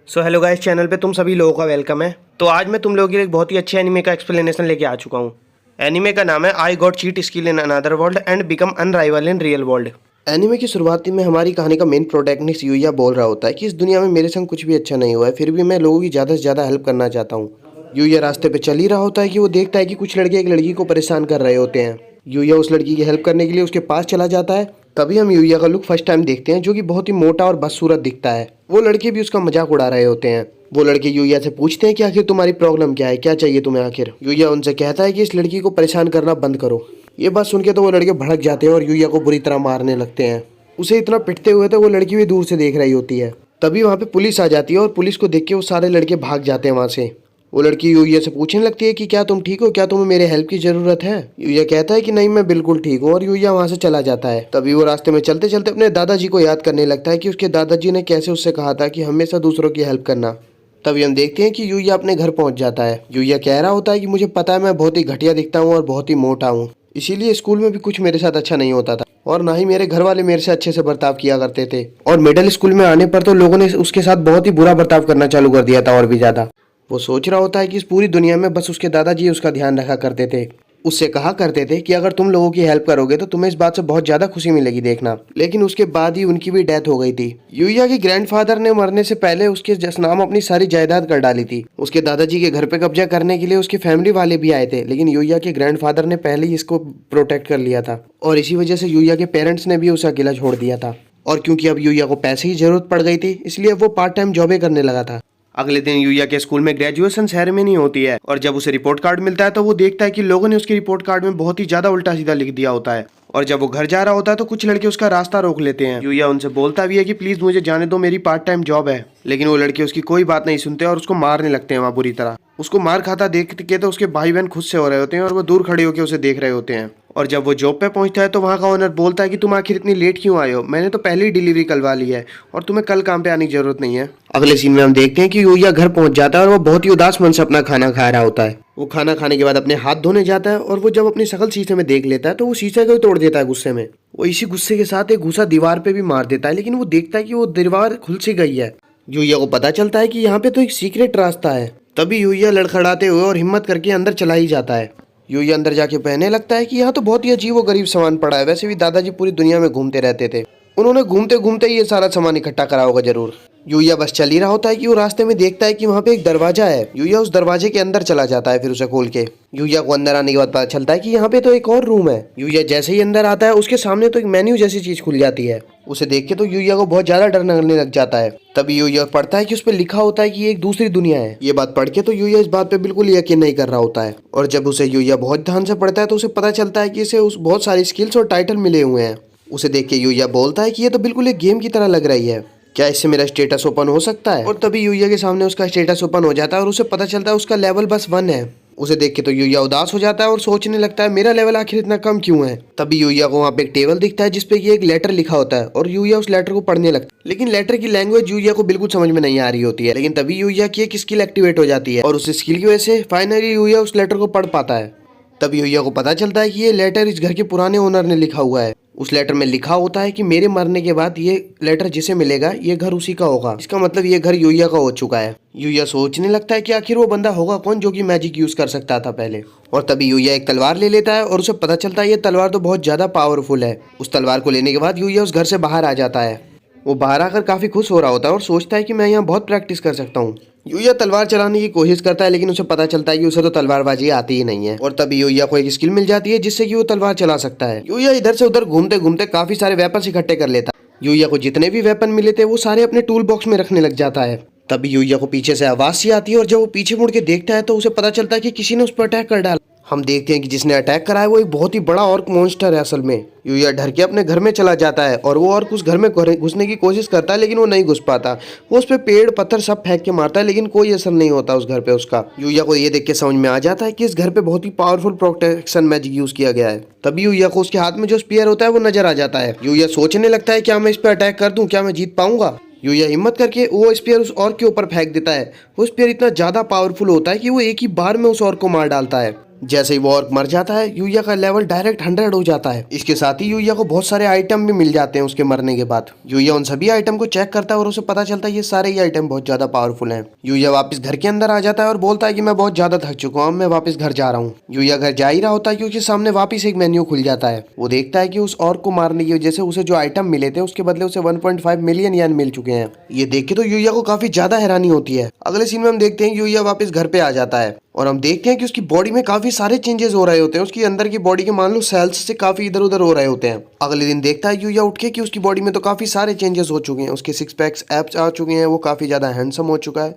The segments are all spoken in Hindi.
सो हेलो गाइस, चैनल पे तुम सभी लोगों का वेलकम है। तो आज मैं तुम लोगों के लिए एक बहुत ही अच्छे एनीमे का एक्सप्लेनेशन लेके आ चुका हूँ। एनीमे का नाम है I got cheat skill in another world and become unrivaled in real world. Anime की शुरुआती में हमारी कहानी का मेन प्रोटैगनिस्ट यूया बोल रहा होता है कि इस दुनिया में मेरे संग कुछ भी अच्छा नहीं हुआ है, फिर भी मैं लोगों की ज़्यादा से ज़्यादा हेल्प करना चाहता हूँ। यूया रास्ते पे चल ही रहा होता है कि वो देखता है कि कुछ लड़के एक लड़की को परेशान कर रहे होते हैं। यूया उस लड़की की हेल्प करने के लिए उसके पास चला जाता है। तभी हम यूया का लुक फर्स्ट टाइम देखते हैं, जो कि बहुत ही मोटा और बदसूरत दिखता है। वो लड़के भी उसका मजाक उड़ा रहे होते हैं। वो लड़के यूया से पूछते हैं कि आखिर तुम्हारी प्रॉब्लम क्या है, क्या चाहिए तुम्हें आखिर। यूया उनसे कहता है कि इस लड़की को परेशान करना बंद करो। ये बात सुन के तो वो लड़के भड़क जाते हैं और यूया को बुरी तरह मारने लगते हैं। उसे इतना पिटते हुए तो वो लड़की भी दूर से देख रही होती है। तभी वहाँ पे पुलिस आ जाती है और पुलिस को देख के वो सारे लड़के भाग जाते हैं वहाँ से। वो लड़की यूया से पूछने लगती है कि क्या तुम ठीक हो, क्या तुम्हें मेरे हेल्प की जरूरत है। यूया कहता है कि नहीं, मैं बिल्कुल ठीक हूँ, और यूया वहाँ से चला जाता है। तभी वो रास्ते में चलते चलते अपने दादाजी को याद करने लगता है कि उसके दादाजी ने कैसे उससे कहा था कि हमेशा दूसरों की हेल्प करना। तभी हम देखते हैं कि यूया अपने घर पहुंच जाता है। यूया कह रहा होता है कि मुझे पता है मैं बहुत ही घटिया दिखता हूँ और बहुत ही मोटा हूँ, इसीलिए स्कूल में भी कुछ मेरे साथ अच्छा नहीं होता था, और ना ही मेरे घर वाले मेरे से अच्छे से बर्ताव किया करते थे। और मिडिल स्कूल में आने पर तो लोगों ने उसके साथ बहुत ही बुरा बर्ताव करना चालू कर दिया था, और भी ज्यादा। वो सोच रहा होता है कि इस पूरी दुनिया में बस उसके दादाजी उसका ध्यान रखा करते थे। उससे कहा करते थे कि अगर तुम लोगों की हेल्प करोगे तो तुम्हें इस बात से बहुत ज्यादा खुशी मिलेगी देखना। लेकिन उसके बाद ही उनकी भी डेथ हो गई थी। यूया के ग्रैंडफादर ने मरने से पहले उसके नाम अपनी सारी जायदाद कर डाली थी। उसके दादाजी के घर पे कब्जा करने के लिए उसकी फैमिली वाले भी आए थे, लेकिन यूया के ग्रैंडफादर ने पहले ही इसको प्रोटेक्ट कर लिया था, और इसी वजह से यूया के पेरेंट्स ने भी उसे अकेला छोड़ दिया था। और क्योंकि अब यूया को पैसे की जरूरत पड़ गई थी, इसलिए वो पार्ट टाइम जॉबे करने लगा था। अगले दिन यूया के स्कूल में ग्रेजुएशन सेरेमनी होती है, और जब उसे रिपोर्ट कार्ड मिलता है तो वो देखता है कि लोगों ने उसके रिपोर्ट कार्ड में बहुत ही ज्यादा उल्टा सीधा लिख दिया होता है। और जब वो घर जा रहा होता है तो कुछ लड़के उसका रास्ता रोक लेते हैं। यूया उनसे बोलता भी है कि प्लीज मुझे जाने दो, मेरी पार्ट टाइम जॉब है, लेकिन वो लड़के उसकी कोई बात नहीं सुनते और उसको मारने लगते हैं वहाँ बुरी तरह। उसको मार खाता देख के तो उसके भाई बहन खुद से हो रहे होते हैं, और वो दूर खड़े होकर उसे देख रहे होते हैं। और जब वो जॉब पे पहुंचता है तो वहाँ का ओनर बोलता है कि तुम आखिर इतनी लेट क्यों आए हो, मैंने तो पहले ही डिलीवरी करवा ली है और तुम्हें कल काम पे आने की जरूरत नहीं है। अगले सीन में हम देखते हैं कि यूया घर पहुंच जाता है और वो बहुत ही उदास मन से अपना खाना खा रहा होता है। वो खाना खाने के बाद अपने हाथ धोने जाता है, और वो जब अपनी शक्ल शीशे में देख लेता है तो वो शीशे को ही तोड़ देता है गुस्से में। वो इसी गुस्से के साथ एक घूसा दीवार पे भी मार देता है, लेकिन वो देखता है कि वो दीवार खुल सी गई है। यूया को पता चलता है कि यहाँ पे तो एक सीक्रेट रास्ता है। तभी यूया लड़खड़ाते हुए और हिम्मत करके अंदर चला ही जाता है। यूया अंदर जाके कहने लगता है कि यहाँ तो बहुत ही अजीब व गरीब सामान पड़ा है, वैसे भी दादाजी पूरी दुनिया में घूमते रहते थे, उन्होंने घूमते घूमते ये सारा सामान इकट्ठा करा होगा जरूर। यूया बस चल ही रहा होता है कि वो रास्ते में देखता है कि वहाँ पे एक दरवाजा है। यूया उस दरवाजे के अंदर चला जाता है, फिर उसे खोल के। यूया को अंदर आने के बाद पता चलता है कि यहाँ पे तो एक और रूम है। यूया जैसे ही अंदर आता है उसके सामने तो एक मेन्यू जैसी चीज खुल जाती है। उसे देख के तो यूया को बहुत ज्यादा डर लगने लग जाता है। तभी यूया पढ़ता है कि उस पर लिखा होता है कि ये एक दूसरी दुनिया है। ये बात पढ़ के तो यूया इस बात पे बिल्कुल यकीन नहीं कर रहा होता है, और जब उसे यूया बहुत ध्यान से पढ़ता है तो उसे पता चलता है कि इसे उस बहुत सारी स्किल्स और टाइटल मिले हुए हैं। उसे देख के यूया बोलता है कि ये तो बिल्कुल एक गेम की तरह लग रही है, क्या इससे मेरा स्टेटस ओपन हो सकता है। और तभी यूया के सामने उसका स्टेटस ओपन हो जाता है और उसे पता चलता है उसका लेवल बस 1 है। उसे देख के तो यूया उदास हो जाता है और सोचने लगता है मेरा लेवल आखिर इतना कम क्यों है। तभी यूया को वहाँ पे एक टेबल दिखता है जिसपे ये एक लेटर लिखा होता है, और यूया उस लेटर को पढ़ने लगता है, लेकिन लेटर की लैंग्वेज यूया को बिल्कुल समझ में नहीं आ रही होती है। लेकिन तभी यूया की एक स्किल एक्टिवेट हो जाती है, और उस स्किल की वजह से फाइनली यूया उस लेटर को पढ़ पाता है। तभी यूया को पता चलता है कि ये लेटर इस घर के पुराने ओनर ने लिखा हुआ है। उस लेटर में लिखा होता है कि मेरे मरने के बाद ये लेटर जिसे मिलेगा ये घर उसी का होगा। इसका मतलब ये घर यूया का हो चुका है। यूया सोचने लगता है कि आखिर वो बंदा होगा कौन जो कि मैजिक यूज कर सकता था पहले। और तभी यूया एक तलवार ले लेता है, और उसे पता चलता है ये तलवार तो बहुत ज्यादा पावरफुल है। उस तलवार को लेने के बाद यूया उस घर से बाहर आ जाता है। वो बाहर आकर काफी खुश हो रहा होता है और सोचता है कि मैं यहाँ बहुत प्रैक्टिस कर सकता हूँ। यूया तलवार चलाने की कोशिश करता है, लेकिन उसे पता चलता है कि उसे तो तलवारबाजी आती ही नहीं है। और तभी यूया को एक स्किल मिल जाती है जिससे कि वो तलवार चला सकता है। यूया इधर से उधर घूमते घूमते काफी सारे वेपन इकट्ठे कर लेता है। यूया को जितने भी वेपन मिले थे वो सारे अपने टूल बॉक्स में रखने लग जाता है। तभी यूया को पीछे से आवाज सी आती है, और जब वो पीछे मुड़ के देखता है तो उसे पता चलता है कि किसी ने उस पर अटैक कर डाला। हम देखते हैं कि जिसने अटैक करा है वो एक बहुत ही बड़ा ऑर्क मॉन्स्टर है असल में। यूया डर के अपने घर में चला जाता है, और वो ऑर्क उस घर में घुसने की कोशिश करता है, लेकिन वो नहीं घुस पाता। वो उस पे पेड़ पत्थर सब फेंक के मारता है, लेकिन कोई असर नहीं होता उस घर पे उसका। यूया को ये देख के समझ में आ जाता है कि इस घर पे बहुत ही पावरफुल प्रोटेक्शन मैजिक यूज किया गया है। तभी यूया को उसके हाथ में जो स्पीयर होता है वो नजर आ जाता है। यूया सोचने लगता है क्या मैं इस पे अटैक कर दूं, क्या मैं जीत पाऊंगा। यूया हिम्मत करके वो स्पीयर उस ऑर्क के ऊपर फेंक देता है। वो स्पीयर इतना ज्यादा पावरफुल होता है कि वो एक ही बार में उस ऑर्क को मार डालता है। जैसे ही वो ऑर्क मर जाता है यूया का लेवल डायरेक्ट 100 हो जाता है। इसके साथ ही यूया को बहुत सारे आइटम भी मिल जाते हैं उसके मरने के बाद। यूया उन सभी आइटम को चेक करता है और उसे पता चलता है ये सारे ही आइटम बहुत ज्यादा पावरफुल हैं। यूया वापस घर के अंदर आ जाता है और बोलता है कि मैं बहुत ज्यादा थक चुका हूँ, मैं वापस घर जा रहा हूँ। यूया घर जा ही रहा होता है कि उसके सामने वापस एक मेन्यू खुल जाता है। वो देखता है कि उस ऑर्क को मारने की वजह से उसे जो आइटम मिले थे उसके बदले उसे 1.5 मिलियन येन मिल चुके हैं। ये देख के तो यूया को काफी ज्यादा हैरानी होती है। अगले सीन में हम देखते हैं यूया वापस घर पे आ जाता है और हम देखते हैं कि उसकी बॉडी में काफी सारे चेंजेस हो रहे होते हैं। उसकी अंदर की बॉडी के मान लो सेल्स से काफी इधर उधर हो रहे होते हैं। अगले दिन देखता है यूया उठ के कि उसकी बॉडी में तो काफी सारे चेंजेस हो चुके हैं। उसके 6 पैक्स एब्स आ चुके हैं, वो काफी ज्यादा हैंडसम हो चुका है।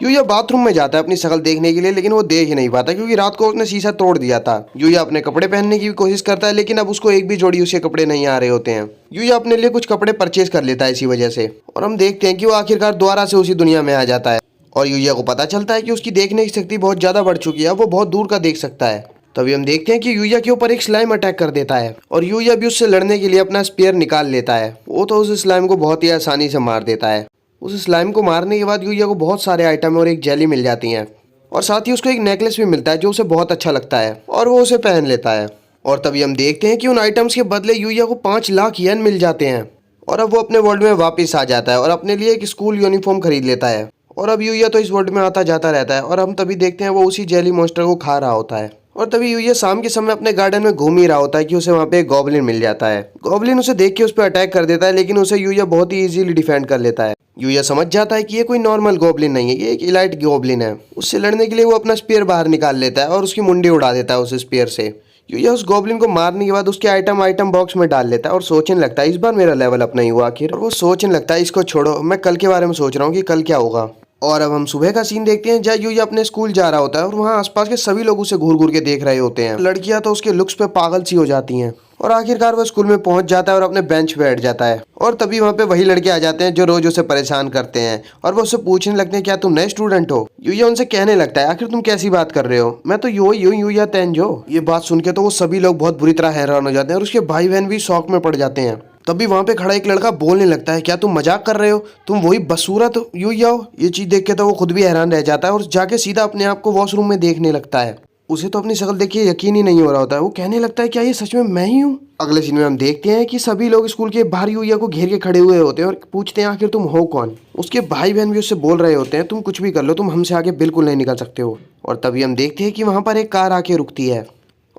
यूया बाथरूम में जाता है अपनी शक्ल देखने के लिए, लेकिन वो देख ही नहीं पाता क्योंकि रात को उसने शीशा तोड़ दिया था। यूया अपने कपड़े पहनने की भी कोशिश करता है, लेकिन अब उसको एक भी जोड़ी उसके कपड़े नहीं आ रहे होते हैं। यूया अपने लिए कुछ कपड़े परचेज कर लेता है इसी वजह से, और हम देखते हैं कि वो आखिरकार दोबारा से उसी दुनिया में आ जाता है। और यूया को पता चलता है कि उसकी देखने की शक्ति बहुत ज्यादा बढ़ चुकी है, वो बहुत दूर का देख सकता है। तभी हम देखते हैं कि यूया के ऊपर एक स्लाइम अटैक कर देता है और यूया भी उससे लड़ने के लिए अपना स्पेयर निकाल लेता है। वो तो उस स्लाइम को बहुत ही आसानी से मार देता है। उस स्लाइम को मारने के बाद यूया को बहुत सारे आइटम और एक जेली मिल जाती हैं, और साथ ही उसको एक नेकलेस भी मिलता है जो उसे बहुत अच्छा लगता है और वो उसे पहन लेता है। और तभी हम देखते हैं कि उन आइटम्स के बदले यूया को 5 लाख येन मिल जाते हैं, और अब वो अपने वर्ल्ड में वापस आ जाता है और अपने लिए एक स्कूल यूनिफॉर्म खरीद लेता है। और अब यूया तो इस वर्ल्ड में आता जाता रहता है, और हम तभी देखते हैं वो उसी जेली मॉन्स्टर को खा रहा होता है। और तभी यूया शाम के समय अपने गार्डन में घूम ही रहा होता है कि उसे वहाँ पे एक गॉब्लिन मिल जाता है। गॉब्लिन उसे देख के उस पर अटैक कर देता है, लेकिन उसे यूया बहुत ही इजीली डिफेंड कर लेता है। यूया समझ जाता है कि ये कोई नॉर्मल गॉब्लिन नहीं है, ये एक इलाइट गॉब्लिन है। उससे लड़ने के लिए वो अपना स्पीयर बाहर निकाल लेता है और उसकी मुंडी उड़ा देता है उस स्पीयर से। यूया उस गॉब्लिन को मारने के बाद उसके आइटम बॉक्स में डाल लेता है और सोचने लगता है इस बार मेरा लेवल अप नहीं हुआ आखिर। और वो सोचने लगता है इसको छोड़ो, मैं कल के बारे में सोच रहा हूँ कि कल क्या होगा। और अब हम सुबह का सीन देखते हैं जहाँ यूया अपने स्कूल जा रहा होता है और वहाँ आसपास के सभी लोग उसे घूर घूर के देख रहे होते हैं। लड़कियां तो उसके लुक्स पे पागल सी हो जाती हैं, और आखिरकार वो स्कूल में पहुंच जाता है और अपने बेंच पे बैठ जाता है। और तभी वहाँ पे वही लड़के आ जाते हैं जो रोज उसे परेशान करते हैं, और वो उससे पूछने लगते हैं क्या तुम नए स्टूडेंट हो। यूया उनसे कहने लगता है आखिर तुम कैसी बात कर रहे हो, मैं तो यूया तेंजो। ये बात सुन के तो वो सभी लोग बहुत बुरी तरह हैरान हो जाते हैं और उसके भाई बहन भी शौक में पड़ जाते हैं। तभी वहाँ पे खड़ा एक लड़का बोलने लगता है क्या तुम मजाक कर रहे हो, तुम वही बदसूरत यूया हो। ये चीज देख के तो वो खुद भी हैरान रह जाता है और जाके सीधा अपने आप को वॉशरूम में देखने लगता है। उसे तो अपनी शक्ल देखिए यकीन ही नहीं हो रहा होता है। वो कहने लगता है क्या ये सच में मैं ही हूँ। अगले सीन में हम देखते हैं कि सभी लोग स्कूल के बाहर यूया को घेर के खड़े हुए होते हैं और पूछते हैं आखिर तुम हो कौन। उसके भाई बहन भी उससे बोल रहे होते हैं तुम कुछ भी कर लो, तुम हमसे आगे बिल्कुल नहीं निकल सकते हो। और तभी हम देखते हैं कि वहाँ पर एक कार आके रुकती है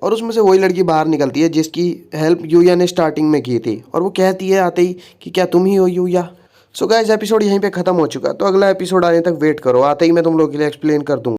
और उसमें से वही लड़की बाहर निकलती है जिसकी हेल्प यूया ने स्टार्टिंग में की थी, और वो कहती है आते ही कि क्या तुम ही हो यूया। सो गाइस एपिसोड यहीं पे खत्म हो चुका, तो अगला एपिसोड आने तक वेट करो, आते ही मैं तुम लोगों के लिए एक्सप्लेन कर दूंगा।